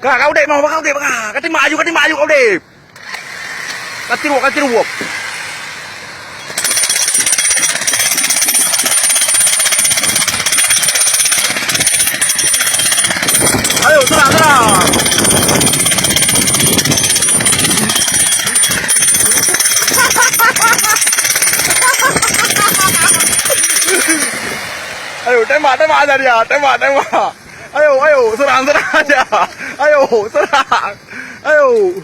Kau dek mau kau dek kati maju kau dek. Kati ruop. Ayo serang. Ayo tembak aja dia, tembak. Ayo serang aja. Ayo serang. Ayo.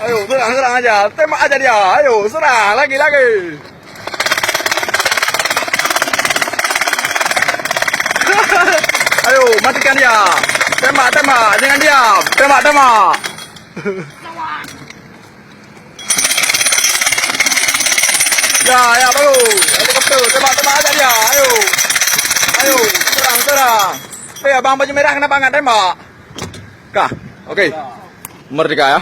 Ayo serang aja, tembak aja dia. Ayo serang lagi. Ayo matikan dia. Tembak, jangan diam. Tembak. Ya bagus. Helikopter, tembak aja dia. Ayo serang. Abang baju merah kenapa enggak tembak? Kah, oke. Merdeka ya.